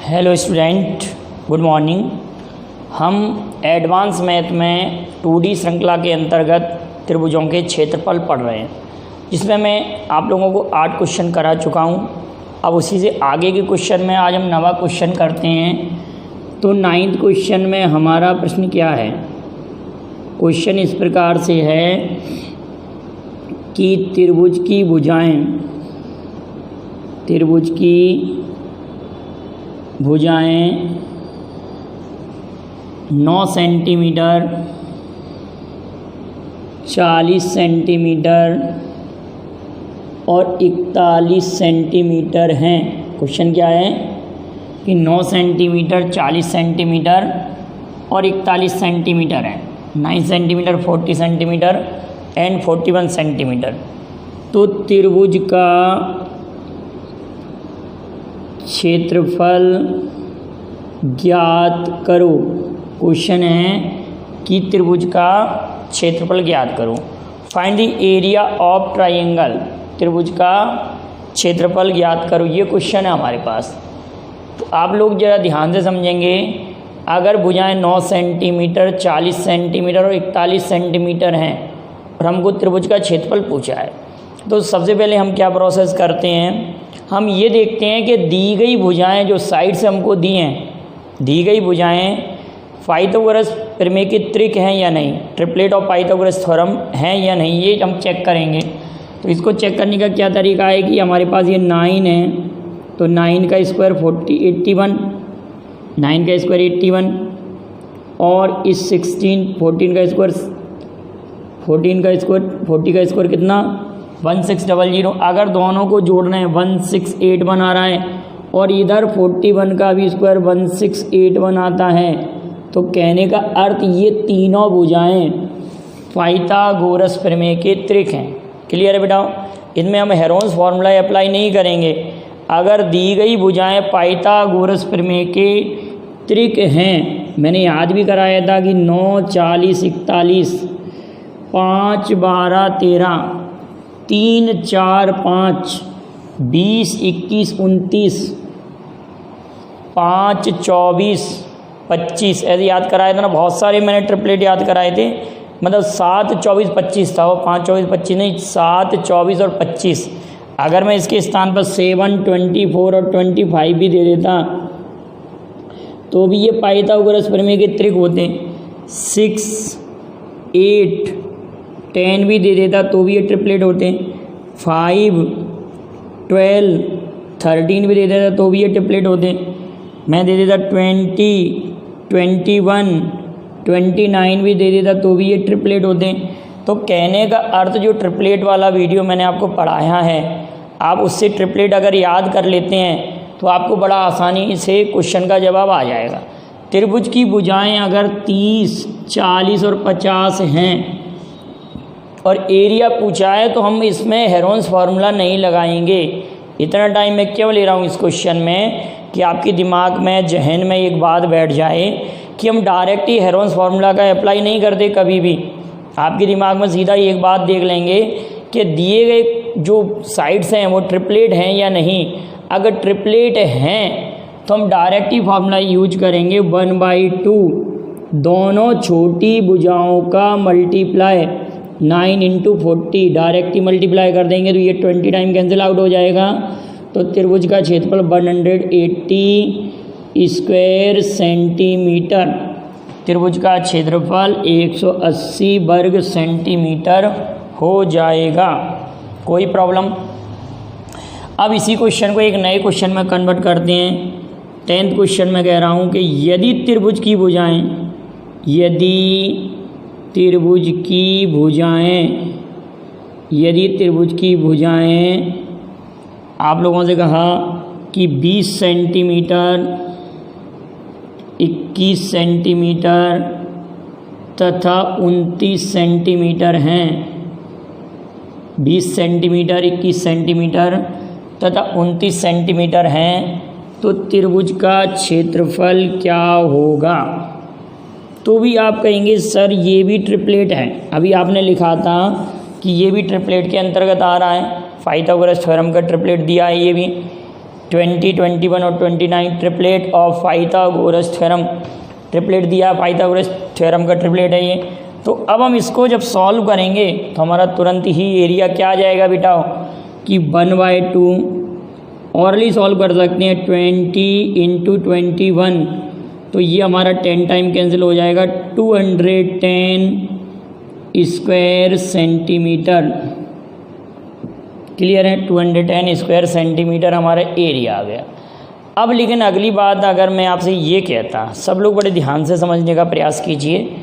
Hello student, good morning. हम advance math में 2D श्रृंखला के अंतर्गत त्रिभुजों के क्षेत्रफल पढ़ रहे हैं, जिसमें मैं आप लोगों को 8 क्वेश्चन करा चुका हूं। अब उसी से आगे के क्वेश्चन में आज हम 9वां क्वेश्चन करते हैं। तो 9th क्वेश्चन में हमारा प्रश्न क्या है? क्वेश्चन इस प्रकार से है कि त्रिभुज की भुजाएं 9 सेंटीमीटर, 40 सेंटीमीटर और 41 सेंटीमीटर हैं। क्वेश्चन क्या है कि 9 सेंटीमीटर, 40 सेंटीमीटर और 41 सेंटीमीटर है। 9 सेंटीमीटर, 40 सेंटीमीटर एंड 41 सेंटीमीटर। तो त्रिभुज का क्षेत्रफल ज्ञात करो। क्वेश्चन है कि त्रिभुज का क्षेत्रफल ज्ञात करो। Find the area of triangle. त्रिभुज का क्षेत्रफल ज्ञात करो, ये क्वेश्चन है हमारे पास। तो आप लोग ज़रा ध्यान से समझेंगे। अगर भुजाएं 9 सेंटीमीटर, 40 सेंटीमीटर और 41 सेंटीमीटर हैं और हमको त्रिभुज का क्षेत्रफल पूछा है, तो सबसे पहले हम क्या प्रोसेस करते हैं? हम ये देखते हैं कि दी गई भुजाएं जो साइड से हमको दी हैं, दी गई भुजाएं पाइथागोरस प्रमेय के त्रिक हैं या नहीं, ट्रिपलेट ऑफ पाइथागोरस थ्योरम हैं या नहीं, ये हम चेक करेंगे। तो इसको चेक करने का क्या तरीका है कि हमारे पास ये 9 है, तो 9 का स्क्वायर 81, 9 का स्क्वायर 81 और इस 14 का स्क्वायर 40 का स्क्वायर कितना 1600। अगर दोनों को जोड़ना है 1681 आ रहा है और इधर 41 का भी स्क्वायर 1681 आता है। तो कहने का अर्थ ये तीनों भुजाएं पाइथागोरस प्रमेय के त्रिक हैं। क्लियर है बेटा? इनमें हम हेरोन्स फार्मूला अप्लाई नहीं करेंगे। अगर दी गई भुजाएं पाइथागोरस प्रमेय के त्रिक हैं, मैंने याद भी कराया था कि 9, 40, 41, 5, 12, 13, 3, 4, 5, 20, 21, 29, 5, 24, 25 ऐसे याद कराए थे ना। बहुत सारे मैंने ट्रिपलेट याद कराए थे, मतलब 7, 24, 25 था वो। 5, 24, 25 नहीं, 7, 24 और 25। अगर मैं इसके स्थान पर 7, 24 और 25 भी दे देता तो भी ये पाइथागोरस प्रमेय के त्रिक होते हैं। 6, 8, 10 भी दे देता तो भी ये ट्रिपलेट होते हैं। 5, 12, 13 भी दे देता तो भी ये ट्रिपलेट होते हैं। मैं दे देता 20, 21, 29 भी दे देता तो भी ये ट्रिपलेट होते हैं। तो कहने का अर्थ जो ट्रिपलेट वाला वीडियो मैंने आपको पढ़ाया है, आप उससे ट्रिपलेट अगर याद कर लेते हैं तो आपको बड़ा आसानी से क्वेश्चन का जवाब आ जाएगा। त्रिभुज की भुजाएं अगर 30, 40 और 50 हैं और एरिया पूछा है, तो हम इसमें हेरोन्स फार्मूला नहीं लगाएंगे। इतना टाइम मैं क्यों ले रहा हूँ इस क्वेश्चन में कि आपके दिमाग में, जहन में एक बात बैठ जाए कि हम डायरेक्ट ही हेरोन्स फार्मूला का अप्लाई नहीं करते कभी भी। आपके दिमाग में सीधा एक बात देख लेंगे कि दिए गए जो साइड्स हैं वो ट्रिपलेट हैं या नहीं। अगर ट्रिपलेट हैं तो हम डायरेक्ट ही फार्मूला यूज करेंगे 1/2 दोनों छोटी भुजाओं का मल्टीप्लाई 9 × 40 डायरेक्ट ही मल्टीप्लाई कर देंगे तो ये 20 टाइम कैंसिल आउट हो जाएगा। तो त्रिभुज का क्षेत्रफल 180 स्क्वायर सेंटीमीटर, त्रिभुज का क्षेत्रफल 180 वर्ग सेंटीमीटर हो जाएगा। कोई प्रॉब्लम? अब इसी क्वेश्चन को एक नए क्वेश्चन में कन्वर्ट करते हैं। 10th क्वेश्चन में कह रहा हूँ कि यदि त्रिभुज की भुजाएं आप लोगों से कहा कि 20 सेंटीमीटर, 21 सेंटीमीटर तथा 29 सेंटीमीटर हैं। 20 सेंटीमीटर, 21 सेंटीमीटर तथा 29 सेंटीमीटर हैं, तो त्रिभुज का क्षेत्रफल क्या होगा? तो भी आप कहेंगे सर ये भी ट्रिपलेट है। अभी आपने लिखा था कि ये भी ट्रिपलेट के अंतर्गत आ रहा है, पाइथागोरस थ्योरम का ट्रिपलेट दिया है ये भी। 20, 21 और 29 triplet of Pythagoras theorem, triplet दिया पाइथागोरस थ्योरम का ट्रिपलेट है ये। तो अब हम इसको जब सॉल्व करेंगे तो हमारा तुरंत ही एरिया क्या आ जाएगा बेटा कि 1/2, औरली सॉल्व कर सकते हैं 20 इंटू 21, तो ये हमारा 10 टाइम कैंसिल हो जाएगा, 210 स्क्वायर सेंटीमीटर। क्लियर है, 210 स्क्वायर सेंटीमीटर हमारा एरिया आ गया। अब लेकिन अगली बात अगर मैं आपसे ये कहता, सब लोग बड़े ध्यान से समझने का प्रयास कीजिए,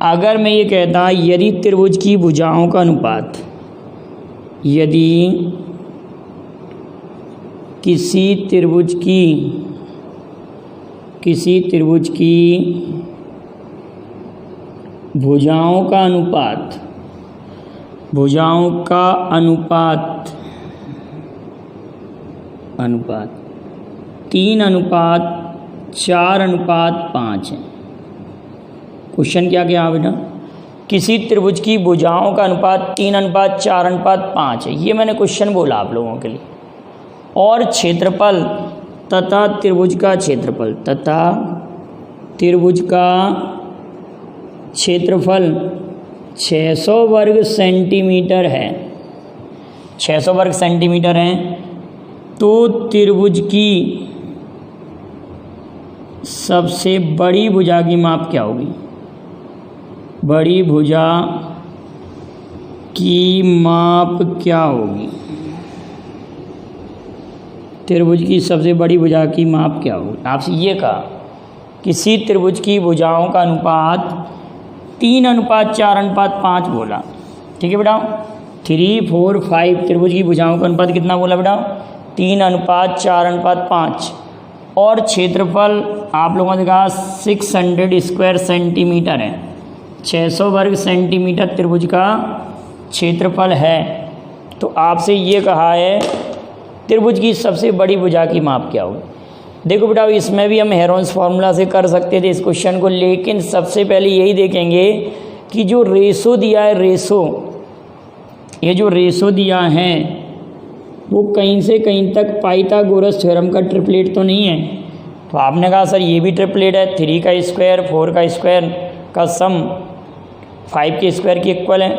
अगर मैं ये कहता यदि त्रिभुज की भुजाओं का अनुपात, यदि किसी त्रिभुज की भुजाओं का अनुपात 3:4:5 है। क्वेश्चन क्या क्या बेटा, किसी त्रिभुज की भुजाओं का अनुपात 3:4:5 है, ये मैंने क्वेश्चन बोला आप लोगों के लिए। और क्षेत्रफल तथा त्रिभुज का क्षेत्रफल 600 वर्ग सेंटीमीटर है, 600 वर्ग सेंटीमीटर है। तो त्रिभुज की सबसे बड़ी भुजा की माप क्या होगी? बड़ी भुजा की माप क्या होगी? त्रिभुज की सबसे बड़ी भुजा की माप क्या होगी? आपसे ये कहा किसी त्रिभुज की भुजाओं का अनुपात 3:4:5 बोला, ठीक है बेटा। 3, 4, 5 त्रिभुज की भुजाओं का अनुपात कितना बोला बेटा? 3:4:5। और क्षेत्रफल आप लोगों ने कहा 600 स्क्वायर सेंटीमीटर है, 600 वर्ग सेंटीमीटर त्रिभुज का क्षेत्रफल है। तो आपसे ये कहा है त्रिभुज की सबसे बड़ी भुजा की माप क्या होगी? देखो बेटा इसमें भी हम हेरोन्स फार्मूला से कर सकते थे इस क्वेश्चन को, लेकिन सबसे पहले यही देखेंगे कि जो रेशो दिया है, ये जो रेशो दिया है वो कहीं से कहीं तक पाइथागोरस थ्योरम का ट्रिपलेट तो नहीं है। तो आपने कहा सर ये भी ट्रिपलेट है, 3 का स्क्वायर 4 का स्क्वायर का सम 5 के स्क्वायर की इक्वल है।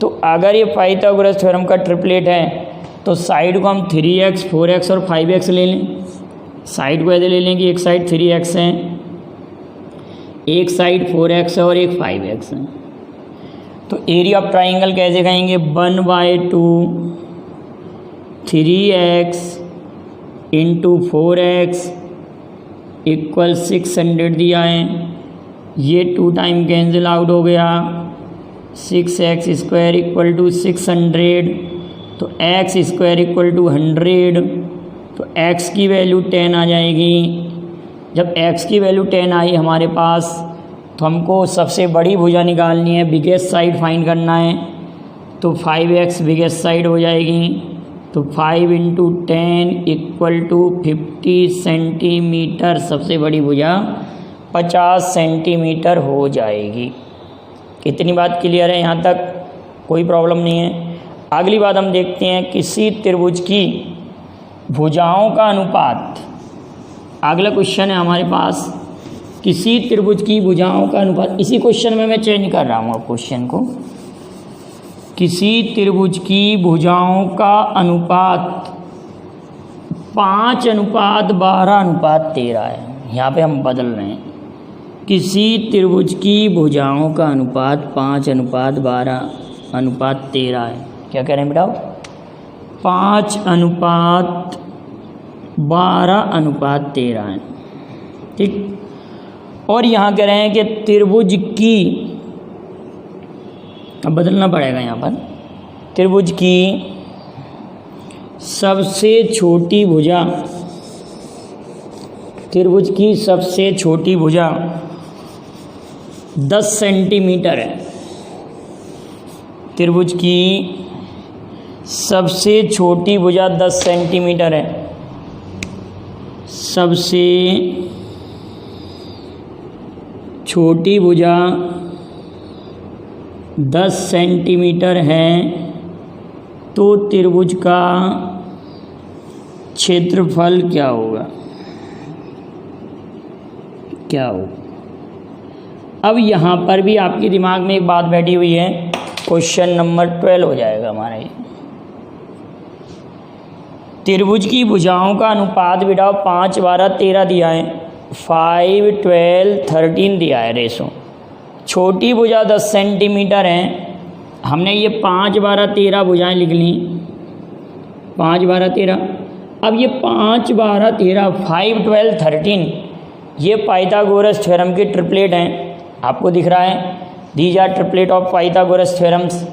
तो अगर ये पाइथागोरस थ्योरम का ट्रिपलेट है तो साइड को हम 3x 4x और 5x ले लें। साइड को ऐसे ले लें कि एक साइड 3x है, एक साइड 4x है और एक 5x है। तो एरिया ऑफ ट्राइंगल कैसे कहेंगे? 1/2 3x इंटू 4x इक्वल 600 दिया है, ये 2 टाइम कैंसिल आउट हो गया, 6x स्क्वायर इक्वल टू 600, तो x स्क्वायर इक्वल टू 100, तो x की वैल्यू 10 आ जाएगी। जब x की वैल्यू 10 आई हमारे पास तो हमको सबसे बड़ी भुजा निकालनी है, बिगेस्ट साइड फाइंड करना है। तो 5x बिगेस्ट साइड हो जाएगी, तो 5 इंटू 10 इक्वल टू 50 सेंटीमीटर, सबसे बड़ी भुजा 50 सेंटीमीटर हो जाएगी। इतनी बात क्लियर है, यहाँ तक कोई प्रॉब्लम नहीं है। अगली बात हम देखते हैं किसी त्रिभुज की भुजाओं का अनुपात। अगला क्वेश्चन है हमारे पास किसी त्रिभुज की भुजाओं का अनुपात। इसी क्वेश्चन में मैं चेंज कर रहा हूँ अब क्वेश्चन को। किसी त्रिभुज की भुजाओं का अनुपात 5:12:13 है, यहाँ पे हम बदल रहे हैं। किसी त्रिभुज की भुजाओं का अनुपात 5:12:13 है। क्या कह रहे हैं बेटा? 5:12:13 है, ठीक। और यहाँ कह रहे हैं कि त्रिभुज की, अब बदलना पड़ेगा यहाँ पर, त्रिभुज की सबसे छोटी भुजा, त्रिभुज की सबसे छोटी भुजा 10 सेंटीमीटर है। त्रिभुज की सबसे छोटी भुजा 10 सेंटीमीटर है। सबसे छोटी भुजा 10 सेंटीमीटर है, तो त्रिभुज का क्षेत्रफल क्या होगा, क्या होगा। अब यहाँ पर भी आपके दिमाग में एक बात बैठी हुई है, क्वेश्चन नंबर 12 हो जाएगा हमारा ये। त्रिभुज की भुजाओं का अनुपात बेटा 5, 12, 13 दिया है, 5, 12, 13 दिया है रेशो। छोटी भुजा 10 सेंटीमीटर है, हमने ये 5, 12, 13 भुजाएं लिख ली, 5, 12, 13। अब ये 5, 12, 13, 5, 12, 13 ये पाइथागोरस थ्योरम के ट्रिपलेट हैं, आपको दिख रहा है, these are triplet of Pythagoras theorems.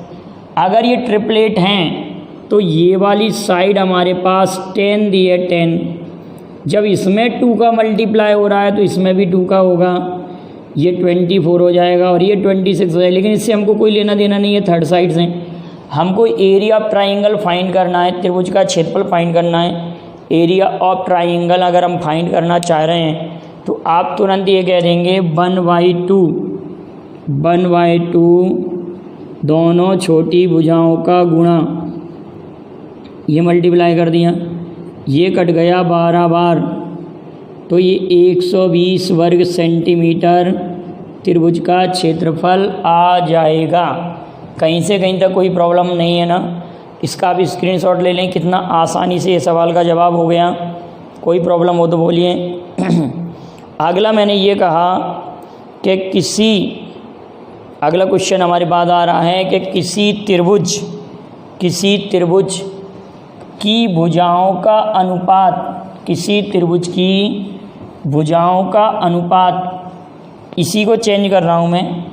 अगर ये ट्रिपलेट हैं तो ये वाली साइड हमारे पास 10 दी है, 10। जब इसमें 2 का मल्टीप्लाई हो रहा है तो इसमें भी 2 का होगा, ये 24 हो जाएगा और ये 26 हो जाएगा। लेकिन इससे हमको कोई लेना देना नहीं है थर्ड साइड से, हमको एरिया ऑफ ट्राइंगल फाइंड करना है, त्रिभुज का क्षेत्रफल फाइंड करना है। एरिया ऑफ ट्राइंगल अगर हम फाइंड करना चाह रहे हैं तो आप तुरंत ये कह देंगे 1/2, 1/2 दोनों छोटी भुजाओं का गुणा, ये मल्टीप्लाई कर दिया, ये कट गया 12 बार, तो ये 120 वर्ग सेंटीमीटर त्रिभुज का क्षेत्रफल आ जाएगा। कहीं से कहीं तक कोई प्रॉब्लम नहीं है ना। इसका आप स्क्रीनशॉट ले लें, कितना आसानी से ये सवाल का जवाब हो गया। कोई प्रॉब्लम हो तो बोलिए। अगला मैंने ये कहा कि अगला क्वेश्चन हमारे पास आ रहा है कि किसी त्रिभुज की भुजाओं का अनुपात, किसी त्रिभुज की भुजाओं का अनुपात, इसी को चेंज कर रहा हूँ मैं,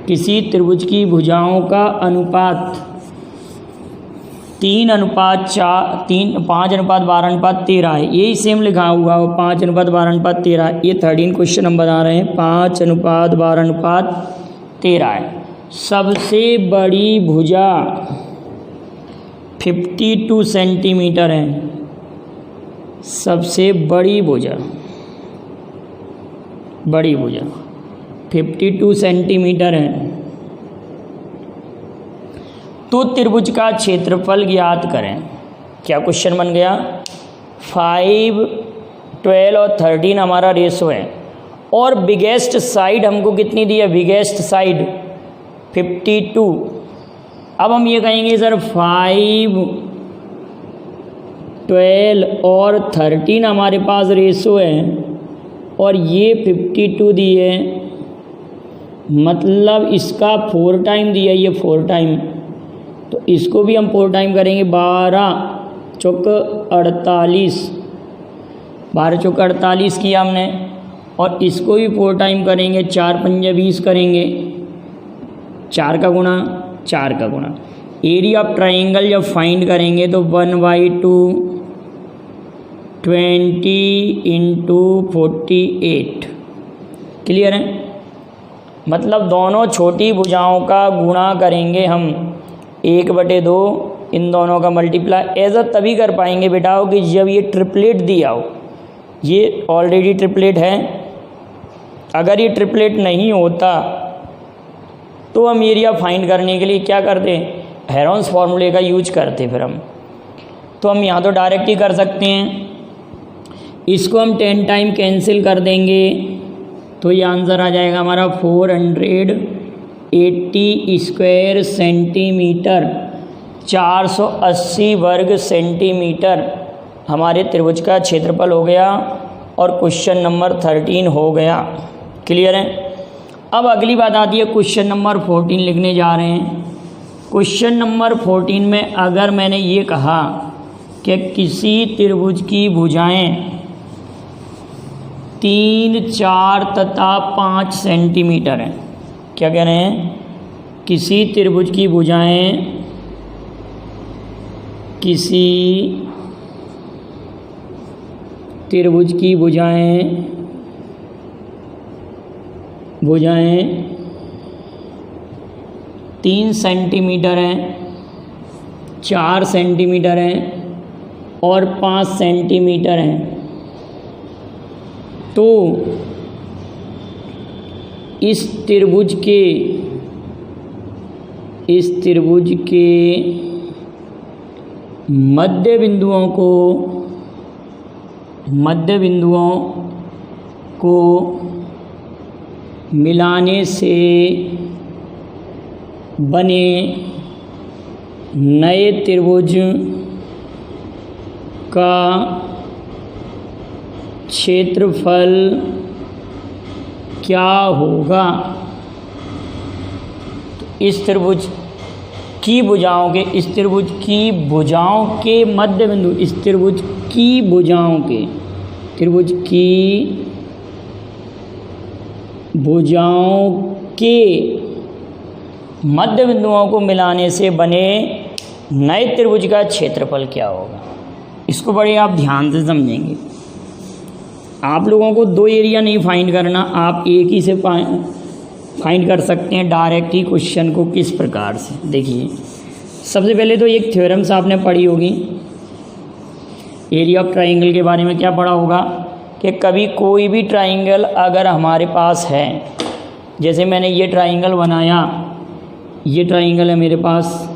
किसी त्रिभुज की भुजाओं का अनुपात 5:12:13 है। यही सेम लिखा हुआ हो, 5:12:13। ये 13 क्वेश्चन हम बता रहे हैं, 5:12:13 है। सबसे बड़ी भुजा 52 सेंटीमीटर है, सबसे बड़ी भुजा 52 सेंटीमीटर है। तो त्रिभुज का क्षेत्रफल ज्ञात करें। क्या क्वेश्चन बन गया, 5, 12 और 13 हमारा रेशो है और बिगेस्ट साइड हमको कितनी दी है, बिगेस्ट साइड 52। अब हम ये कहेंगे सर 5, 12 और 13 हमारे पास रेशो है और ये 52 दी है, मतलब इसका 4 टाइम दिया, ये 4 टाइम, तो इसको भी हम 4 टाइम करेंगे, 12 चौक 48, 12 चौक 48 किया हमने, और इसको भी 4 टाइम करेंगे, 4 पंजे 20 करेंगे, 4 का गुणा 4 का गुणा। एरिया ऑफ ट्राइंगल जब फाइंड करेंगे तो 1/2 20 × 48, क्लियर है। मतलब दोनों छोटी भुजाओं का गुणा करेंगे हम, 1/2 इन दोनों का मल्टीप्लाई। ऐसा तभी कर पाएंगे बेटा कि जब ये ट्रिपलेट दिया हो, ये ऑलरेडी ट्रिपलेट है। अगर ये ट्रिपलेट नहीं होता तो हम एरिया फाइंड करने के लिए क्या करते, हेरोन्स फार्मूले का यूज करते। फिर हम यहाँ तो डायरेक्ट ही कर सकते हैं, इसको हम 10 टाइम कैंसिल कर देंगे तो ये आंसर आ जाएगा हमारा 480 स्क्वायर सेंटीमीटर, 480 वर्ग सेंटीमीटर हमारे त्रिभुज का क्षेत्रफल हो गया और क्वेश्चन नंबर 13 हो गया। क्लियर है। अब अगली बात आती है, क्वेश्चन नंबर 14 लिखने जा रहे हैं। क्वेश्चन नंबर 14 में अगर मैंने ये कहा कि किसी त्रिभुज की भुजाएं 3, 4 तथा 5 सेंटीमीटर हैं। क्या कह रहे हैं, किसी त्रिभुज की भुजाएं, किसी त्रिभुज की भुजाएं 3 सेंटीमीटर हैं, 4 सेंटीमीटर हैं और 5 सेंटीमीटर हैं। तो इस त्रिभुज के मध्य बिंदुओं को मध्य बिंदुओं को मिलाने से बने नए त्रिभुज का क्षेत्रफल क्या होगा। तो इस त्रिभुज की भुजाओं के, इस त्रिभुज की भुजाओं के मध्य बिंदु, इस त्रिभुज की भुजाओं के, त्रिभुज की भुजाओं के मध्य बिंदुओं को मिलाने से बने नए त्रिभुज का क्षेत्रफल क्या होगा। इसको बड़े आप ध्यान से समझेंगे। आप लोगों को दो एरिया नहीं फाइंड करना, आप एक ही से फाइंड कर सकते हैं डायरेक्ट ही क्वेश्चन को। किस प्रकार से, देखिए सबसे पहले तो एक थ्योरम्स आपने पढ़ी होगी एरिया ऑफ ट्राइंगल के बारे में। क्या पढ़ा होगा कि कभी कोई भी ट्राइंगल अगर हमारे पास है, जैसे मैंने ये ट्राइंगल बनाया, ये ट्राइंगल है मेरे पास,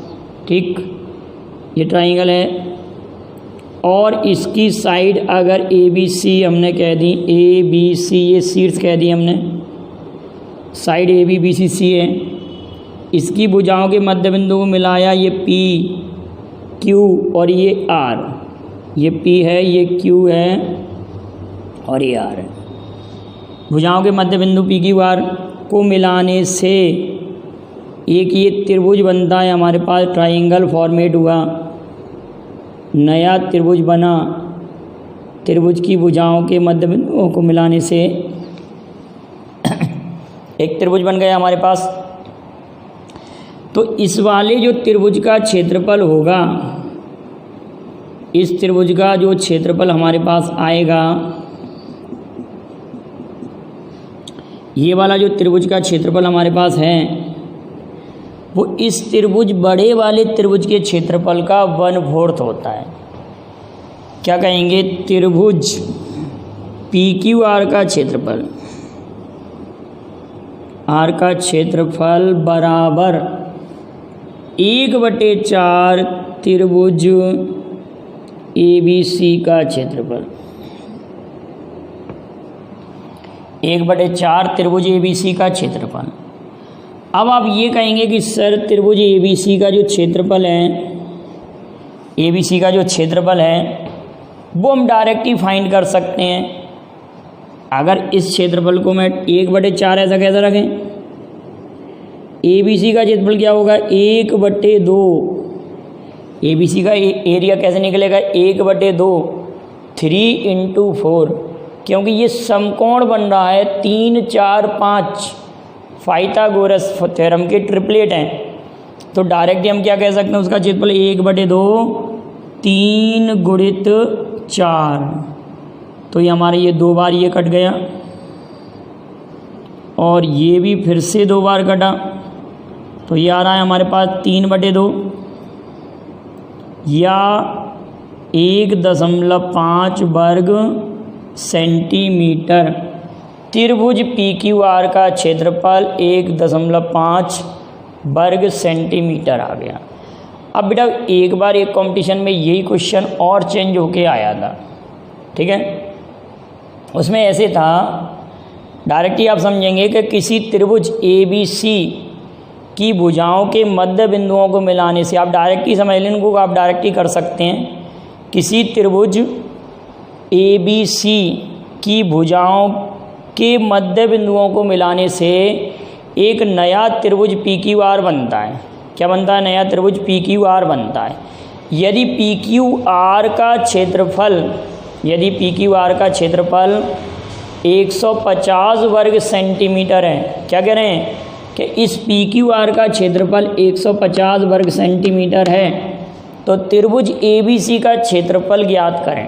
ठीक, ये ट्राइंगल है, और इसकी साइड अगर ए बी सी हमने कह दी, ए बी सी, ये शीर्ष कह दी हमने, side A B B C C है, इसकी भुजाओं के मध्य बिंदु को मिलाया, ये पी क्यू और ये आर, ये पी है, ये क्यू है और ये आर है। भुजाओं के मध्य बिंदु पी क्यू आर को मिलाने से एक ये त्रिभुज बनता है हमारे पास, ट्राइंगल फॉर्मेट हुआ, नया त्रिभुज बना। त्रिभुज की भुजाओं के मध्य बिंदुओं को मिलाने से एक त्रिभुज बन गया हमारे पास। तो इस वाले जो त्रिभुज का क्षेत्रफल होगा, इस त्रिभुज का जो क्षेत्रफल हमारे पास आएगा, ये वाला जो त्रिभुज का क्षेत्रफल हमारे पास है, वो इस त्रिभुज, बड़े वाले त्रिभुज के क्षेत्रफल का 1/4 होता है। क्या कहेंगे, त्रिभुज पी क्यू आर का क्षेत्रफल, आर का क्षेत्रफल बराबर 1/4 त्रिभुज ए बी सी का क्षेत्रफल, 1/4 त्रिभुज ए बी सी का क्षेत्रफल। अब आप ये कहेंगे कि सर त्रिभुज ए बी सी का जो क्षेत्रफल है, ए बी सी का जो क्षेत्रफल है वो हम डायरेक्ट ही फाइंड कर सकते हैं। अगर इस क्षेत्रफल को मैं 1/4 ऐसा कैसा रखें, ए बी सी का क्षेत्रफल क्या होगा, 1/2। ए बी सी का एरिया कैसे निकलेगा, 1/2, 3 × 4, क्योंकि ये समकोण बन रहा है 3, 4, 5, पाइथागोरस थ्योरम के ट्रिपलेट हैं। तो डायरेक्टली हम क्या कह सकते हैं, उसका क्षेत्रफल 1/2, 3 × 4। तो ये हमारे ये 2 बार ये कट गया और ये भी फिर से 2 बार कटा, तो ये आ रहा है हमारे पास 3/2 या 1.5 वर्ग सेंटीमीटर। त्रिभुज पी क्यू आर का क्षेत्रफल 1.5 वर्ग सेंटीमीटर आ गया। अब बेटा एक बार एक कंपटीशन में यही क्वेश्चन और चेंज होके आया था, ठीक है। उसमें ऐसे था, डायरेक्टली आप समझेंगे कि किसी त्रिभुज ए बी सी की भुजाओं के मध्य बिंदुओं को मिलाने से, आप डायरेक्टली समझ लें इनको, आप डायरेक्टली कर सकते हैं। किसी त्रिभुज ए बी सी की भुजाओं के मध्य बिंदुओं को मिलाने से एक नया त्रिभुज पी क्यू आर बनता है। क्या बनता है, नया त्रिभुज पी क्यू आर बनता है। यदि पी क्यू आर का क्षेत्रफल, यदि पी क्यू आर का क्षेत्रफल 150 वर्ग सेंटीमीटर है, क्या कह रहे हैं कि इस पी क्यू आर का क्षेत्रफल 150 वर्ग सेंटीमीटर है, तो त्रिभुज ए बी सी का क्षेत्रफल ज्ञात करें।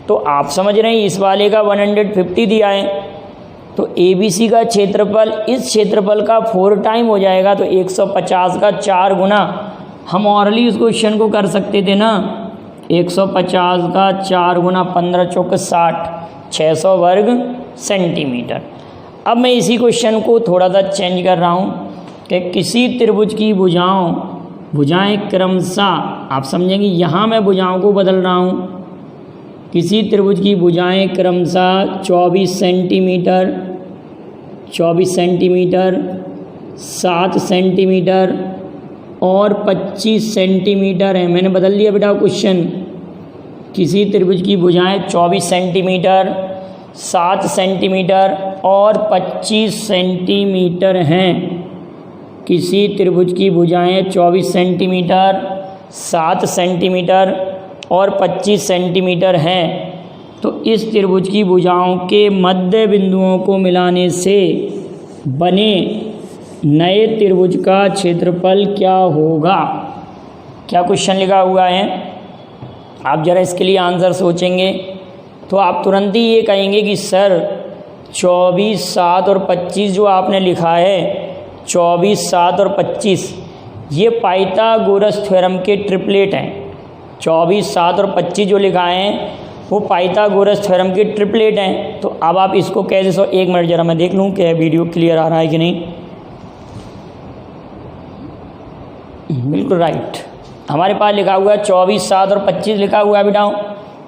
तो आप समझ रहे हैं इस वाले का 150 दिया है, तो ए बी सी का क्षेत्रफल इस क्षेत्रफल का 4 टाइम हो जाएगा, तो 150 का 4 गुना। हम ऑरली उस क्वेश्चन को कर सकते थे ना, 150 का 4 गुना 15 चौक 60, 600 वर्ग सेंटीमीटर। अब मैं इसी क्वेश्चन को थोड़ा सा चेंज कर रहा हूँ कि किसी त्रिभुज की भुजाएं क्रमशः, आप समझेंगे यहाँ मैं भुजाओं को बदल रहा हूँ, किसी त्रिभुज की भुजाएं क्रमशः 24 सेंटीमीटर, 7 सेंटीमीटर और 25 सेंटीमीटर है। मैंने बदल दिया बेटा क्वेश्चन। किसी त्रिभुज की भुजाएं 24 सेंटीमीटर, 7 सेंटीमीटर और 25 सेंटीमीटर हैं। किसी त्रिभुज की भुजाएं 24 सेंटीमीटर, 7 सेंटीमीटर और 25 सेंटीमीटर हैं। तो इस त्रिभुज की भुजाओं के मध्य बिंदुओं को मिलाने से बने नए त्रिभुज का क्षेत्रफल क्या होगा? क्या क्वेश्चन लिखा हुआ है? आप जरा इसके लिए आंसर सोचेंगे तो आप तुरंत ही ये कहेंगे कि सर 24, 7 और 25 जो आपने लिखा है, 24, 7 और 25, ये पाइथागोरस थ्योरम के ट्रिपलेट हैं। 24, 7 और 25 जो लिखा है वो पाइथागोरस थ्योरम के ट्रिपलेट हैं। तो अब आप इसको कैसे एक मिनट जरा मैं देख लूँ कि वीडियो क्लियर आ रहा है कि नहीं। बिल्कुल राइट, हमारे पास लिखा हुआ है 24, 7 और 25 लिखा हुआ है बेटा।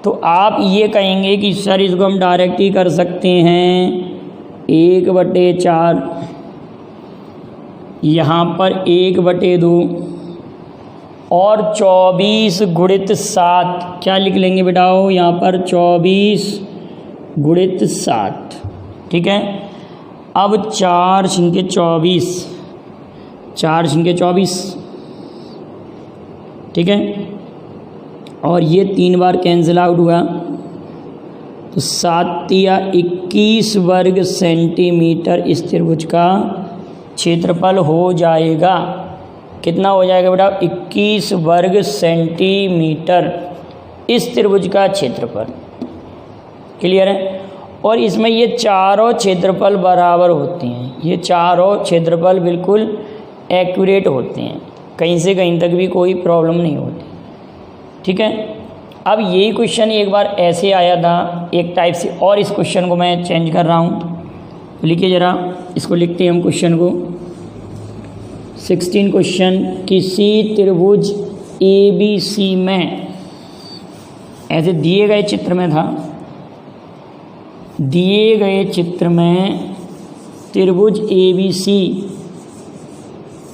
तो आप ये कहेंगे कि सर इसको हम डायरेक्ट ही कर सकते हैं 1/4, यहाँ पर 1/2 और 24 गुणित 7 क्या लिख लेंगे बेटा? यहाँ पर 24 गुणित 7, ठीक है। अब 4 × 24, 4 × 24, ठीक है। और ये 3 बार कैंसिल आउट हुआ तो 7 या 21 वर्ग सेंटीमीटर इस त्रिभुज का क्षेत्रफल हो जाएगा। कितना हो जाएगा बेटा? 21 वर्ग सेंटीमीटर इस त्रिभुज का क्षेत्रफल। क्लियर है? और इसमें ये चारों क्षेत्रफल बराबर होते हैं। ये चारों क्षेत्रफल बिल्कुल एक्यूरेट होते हैं, कहीं से कहीं तक भी कोई प्रॉब्लम नहीं होती, ठीक है। अब यही क्वेश्चन एक बार ऐसे आया था एक टाइप से, और इस क्वेश्चन को मैं चेंज कर रहा हूँ। लिखिए ज़रा, इसको लिखते हैं हम क्वेश्चन को। 16 क्वेश्चन, किसी त्रिभुज ABC में, ऐसे दिए गए चित्र में था, दिए गए चित्र में त्रिभुज ABC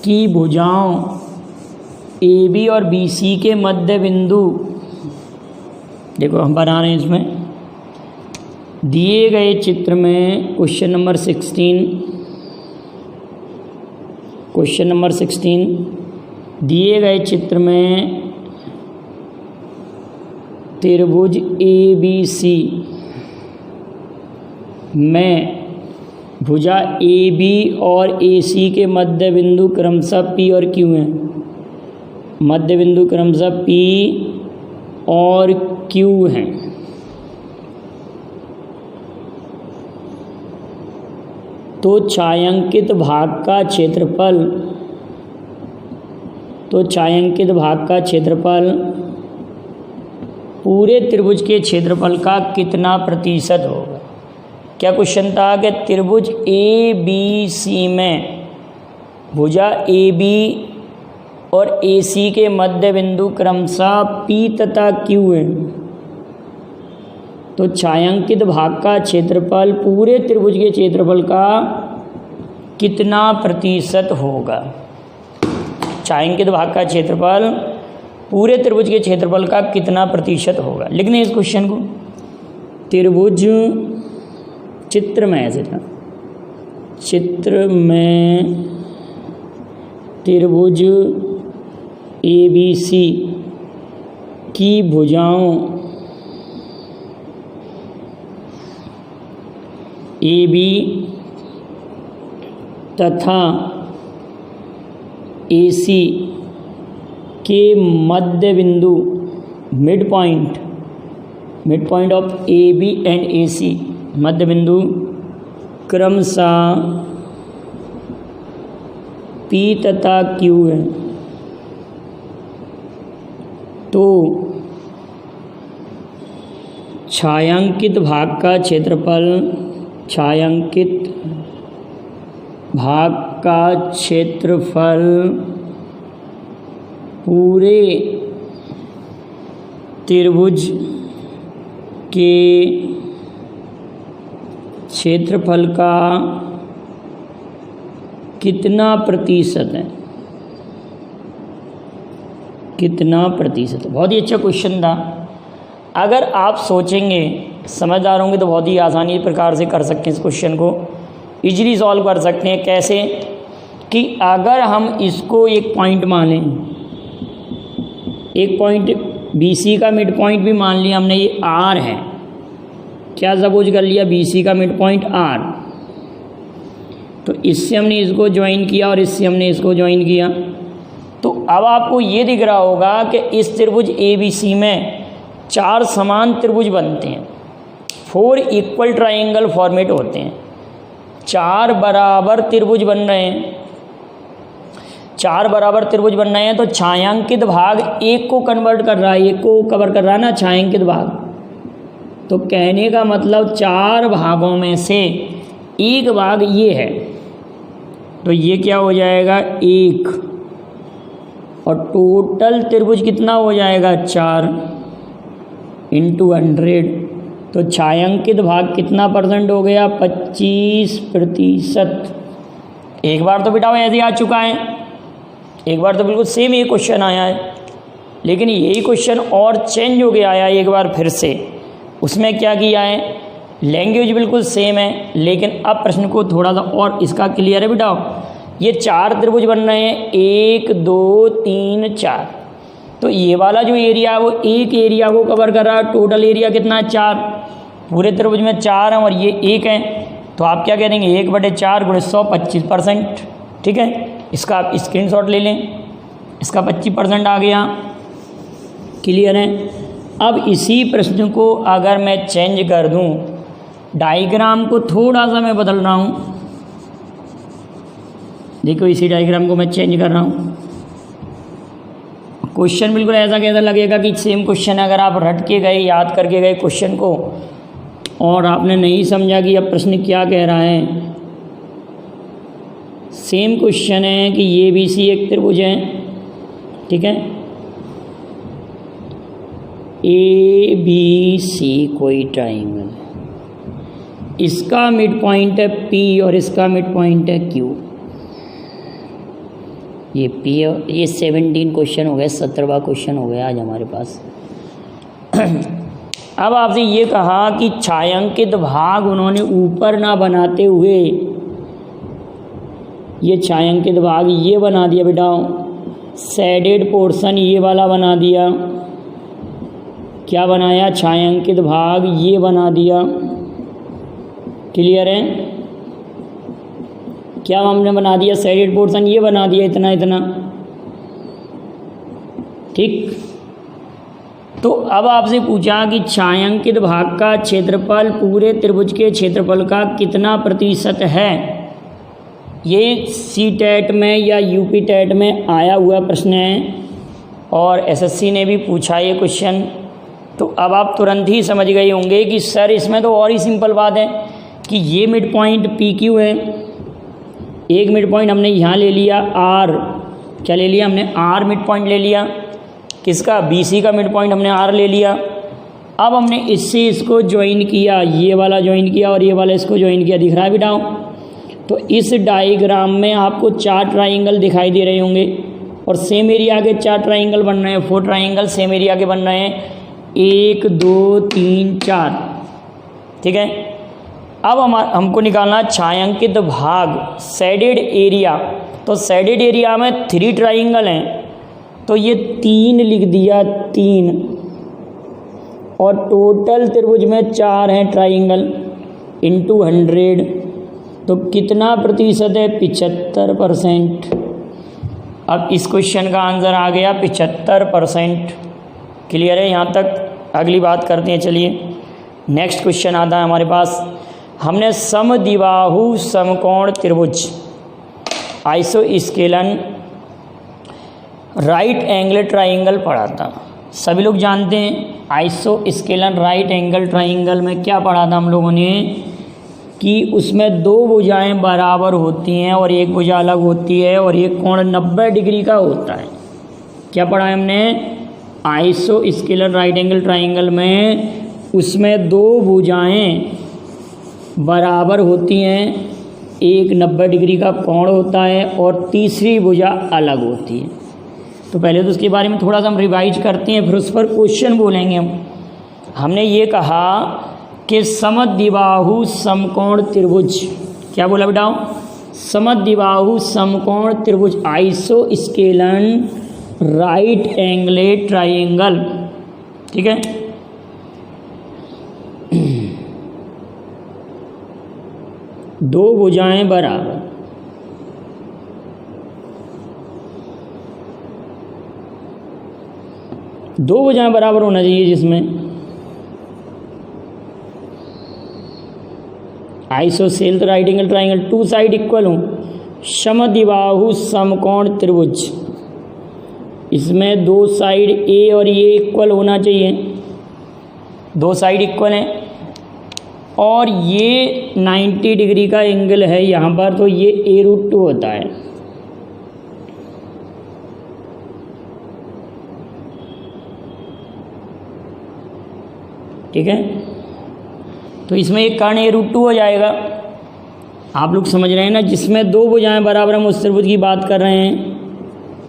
की भुजाओं AB और BC के मध्य बिंदु, देखो हम बना रहे हैं इसमें, दिए गए चित्र में क्वेश्चन नंबर 16, क्वेश्चन नंबर 16, दिए गए चित्र में त्रिभुज ABC में भुजा AB और AC के मध्य बिंदु क्रमशः P और Q हैं। मध्य बिंदु क्रमशः P और Q हैं। तो छायांकित भाग का क्षेत्रफल, तो छायांकित भाग का क्षेत्रफल पूरे त्रिभुज के क्षेत्रफल का कितना प्रतिशत होगा? क्या क्वेश्चन था कि त्रिभुज ABC में भुजा AB और AC के मध्य बिंदु क्रमशः P तथा Q है। तो छायांकित भाग का क्षेत्रफल पूरे त्रिभुज के क्षेत्रफल का कितना प्रतिशत होगा? छायांकित भाग का क्षेत्रफल पूरे त्रिभुज के क्षेत्रफल का कितना प्रतिशत होगा? लिखने इस क्वेश्चन को। त्रिभुज चित्र में, ऐसे था, चित्र में त्रिभुज ABC की भुजाओं AB तथा AC के मध्य बिंदु, mid point of AB and AC, मध्य बिंदु क्रमशः P तथा Q है। तो छायांकित भाग का क्षेत्रफल, छायांकित भाग का क्षेत्रफल पूरे त्रिभुज के क्षेत्रफल का कितना प्रतिशत है, कितना प्रतिशत। बहुत ही अच्छा क्वेश्चन था। अगर आप सोचेंगे, समझदार होंगे तो बहुत ही आसानी प्रकार से कर सकते हैं इस क्वेश्चन को, इजीली सॉल्व कर सकते हैं। कैसे कि अगर हम इसको एक पॉइंट मानें, एक पॉइंट BC का मिड पॉइंट भी मान लिया हमने, ये R है, क्या सपोज कर लिया, BC का मिड पॉइंट R, तो इससे हमने इसको ज्वाइन किया और इससे हमने इसको ज्वाइन किया। तो अब आपको ये दिख रहा होगा कि इस त्रिभुज ABC में 4 समान त्रिभुज बनते हैं, 4 इक्वल ट्राइंगल फॉर्मेट होते हैं, 4 बराबर त्रिभुज बन रहे हैं, 4 बराबर त्रिभुज बन रहे हैं। तो छायांकित भाग एक को कन्वर्ट कर रहा है, एक को कवर कर रहा है ना छायांकित भाग। तो कहने का मतलब 4 भागों में से एक भाग ये है, तो ये क्या हो जाएगा 1, और टोटल त्रिभुज कितना हो जाएगा 4 × 100। तो छायांकित भाग कितना परसेंट हो गया, 25%। एक बार तो बेटा ऐसे आ चुका है, एक बार तो बिल्कुल सेम ये क्वेश्चन आया है, लेकिन यही क्वेश्चन और चेंज हो गया आया एक बार फिर से। उसमें क्या किया है, लैंग्वेज बिल्कुल सेम है, लेकिन अब प्रश्न को थोड़ा सा और इसका क्लियर है बेटा। ये 4 त्रिभुज बन रहे हैं, 1 2 3 4। तो ये वाला जो एरिया है वो एक एरिया को कवर कर रहा है, टोटल एरिया कितना है 4, पूरे त्रिभुज में 4 है और ये 1 है। तो आप क्या कह देंगे 1/4 × 100 25%। ठीक है, इसका आप स्क्रीनशॉट ले लें, इसका 25% आ गया। क्लियर है। अब इसी प्रश्न को अगर मैं चेंज कर दूं, डायग्राम को थोड़ा सा मैं बदल रहा हूं, देखो इसी डायग्राम को मैं चेंज कर रहा हूं। क्वेश्चन बिल्कुल ऐसा कैसा लगेगा कि सेम क्वेश्चन है, अगर आप रट के गए, याद करके गए क्वेश्चन को और आपने नहीं समझा कि अब प्रश्न क्या कह रहा है। सेम क्वेश्चन है कि ये BC एक त्रिभुज है, ठीक है, ABC कोई ट्राइंगल, इसका मिड पॉइंट है P और इसका मिड पॉइंट है Q। ये P, ये 17 क्वेश्चन हो गए, 17वां क्वेश्चन हो गया आज हमारे पास। अब आपसे ये कहा कि छायांकित भाग उन्होंने ऊपर ना बनाते हुए ये छायांकित भाग ये बना दिया बेटा, शेडेड पोर्शन ये वाला बना दिया। क्या बनाया, छायांकित भाग ये बना दिया। क्लियर है, क्या हमने बना दिया, शेडेड पोर्शन ये बना दिया, इतना इतना। ठीक, तो अब आपसे पूछा कि छायांकित भाग का क्षेत्रफल पूरे त्रिभुज के क्षेत्रफल का कितना प्रतिशत है। ये CTET में या UPTET में आया हुआ प्रश्न है और SSC ने भी पूछा ये क्वेश्चन। तो अब आप तुरंत ही समझ गए होंगे कि सर इसमें तो और ही सिंपल बात है कि ये मिड पॉइंट PQ है, एक मिड पॉइंट हमने यहाँ ले लिया R, क्या ले लिया हमने, R मिड पॉइंट ले लिया, किसका, BC का मिड पॉइंट हमने R ले लिया। अब हमने इससे इसको ज्वाइन किया, ये वाला ज्वाइन किया और ये वाला इसको ज्वाइन किया, दिख रहा है बेटा। तो इस डायग्राम में आपको 4 ट्राइंगल दिखाई दे रहे होंगे और सेम एरिया के 4 ट्राइंगल बन रहे हैं, 4 ट्राइंगल सेम एरिया के बन रहे हैं, 1 2 3 4। ठीक है, अब हमको निकालना छायांकित भाग, शेडेड एरिया। तो शेडेड एरिया में 3 ट्राइंगल हैं, तो ये 3 लिख दिया, 3, और टोटल त्रिभुज में 4 हैं ट्राइंगल, × 100। तो कितना प्रतिशत है, 75%। अब इस क्वेश्चन का आंसर आ गया 75%। क्लियर है यहाँ तक। अगली बात करते हैं, चलिए नेक्स्ट क्वेश्चन आता है हमारे पास। हमने समद्विबाहु समकोण त्रिभुज, आइसोस्केलन, राइट एंगल ट्राइंगल पढ़ा था। सभी लोग जानते हैं आइसोस्केलन राइट एंगल ट्राइंगल में क्या पढ़ा था हम लोगों ने, कि उसमें 2 भुजाएं बराबर होती हैं और एक भुजा अलग होती है और एक कोण 90 डिग्री का होता है। क्या पढ़ा है हमने, आइसोस्केलन राइट एंगल ट्राइंगल में उसमें दो भुजाएं बराबर होती हैं, एक 90 डिग्री का कोण होता है और तीसरी भुजा अलग होती है। तो पहले तो उसके बारे में थोड़ा सा हम रिवाइज करते हैं, फिर उस पर क्वेश्चन बोलेंगे हम। हमने ये कहा कि समद्विबाहु समकोण त्रिभुज, क्या बोला बेटाओ? समद्विबाहु समकोण त्रिभुज, आइसोस्केलन राइट एंगलेट ट्राइंगल, ठीक है। दो भुजाएं बराबर, दो भुजाएं बराबर होना चाहिए, जिसमें isosceles right angle triangle, two side equal हो। समद्विबाहु समकोण त्रिभुज, इसमें दो साइड ए और ये इक्वल होना चाहिए, दो साइड इक्वल हैं, और ये 90 डिग्री का एंगल है यहाँ पर, तो ये a√2 होता है। ठीक है, तो इसमें एक कर्ण a√2 हो जाएगा। आप लोग समझ रहे हैं ना, जिसमें दो भुजाएं बराबर, हम उस त्रिभुज की बात कर रहे हैं,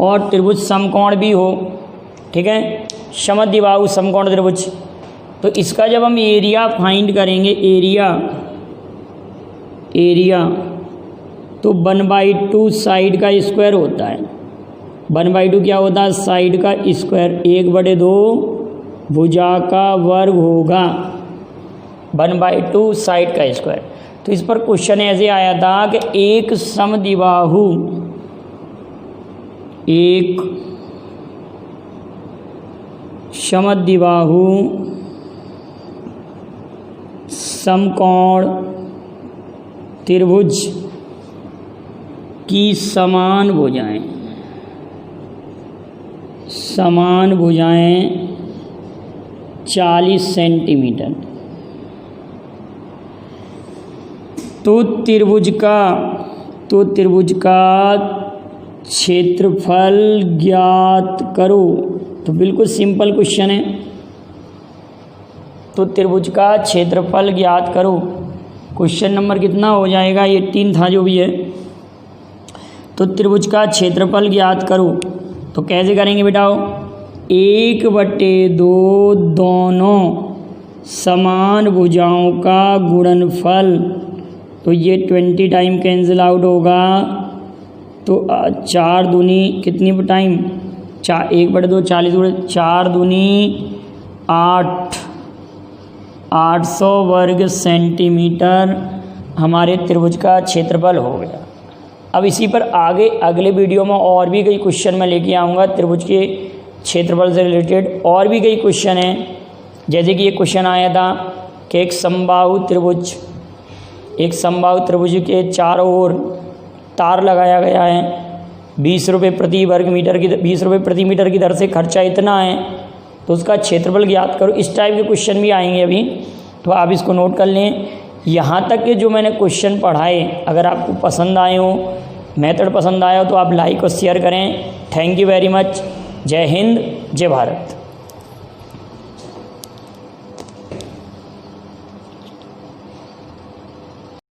और त्रिभुज समकोण भी हो, ठीक है, समद्विबाहु समकोण त्रिभुज। तो इसका जब हम एरिया फाइंड करेंगे, एरिया तो 1/2 साइड का स्क्वायर होता है। 1/2 क्या होता है? साइड का स्क्वायर। 1/2 भुजा का वर्ग होगा, 1/2 साइड का स्क्वायर। तो इस पर क्वेश्चन ऐसे आया था कि एक समद्विबाहु, एक समद्विबाहु समकोण त्रिभुज की समान भुजाएं 40 सेंटीमीटर। तो त्रिभुज का क्षेत्रफल ज्ञात करो। तो बिल्कुल सिंपल क्वेश्चन है। तो त्रिभुज का क्षेत्रफल ज्ञात करो। क्वेश्चन नंबर कितना हो जाएगा? ये 3 था जो भी है। तो त्रिभुज का क्षेत्रफल ज्ञात करो। तो कैसे करेंगे बेटाओ? 1/2 दोनों समान भुजाओं का गुणनफल। तो ये 20 टाइम कैंसिल आउट होगा। तो 4 दूनी कितनी टाइम? 1/2 40, 4 दूनी 8, 800 वर्ग सेंटीमीटर हमारे त्रिभुज का क्षेत्रफल हो गया। अब इसी पर आगे अगले वीडियो में और भी कई क्वेश्चन मैं लेके आऊँगा त्रिभुज के क्षेत्रफल से रिलेटेड। और भी कई क्वेश्चन हैं, जैसे कि ये क्वेश्चन आया था कि एक समबाहु त्रिभुज के चारों ओर तार लगाया गया है, 20 रुपये प्रति वर्ग मीटर की 20 रुपये प्रति मीटर की दर से खर्चा इतना है, तो उसका क्षेत्रफल ज्ञात करो। इस टाइप के क्वेश्चन भी आएंगे अभी, तो आप इसको नोट कर लें। यहाँ तक के जो मैंने क्वेश्चन पढ़ाए, अगर आपको पसंद आए हो, मेथड पसंद आया हो, तो आप लाइक और शेयर करें। Thank you very much. जय हिंद, जय भारत।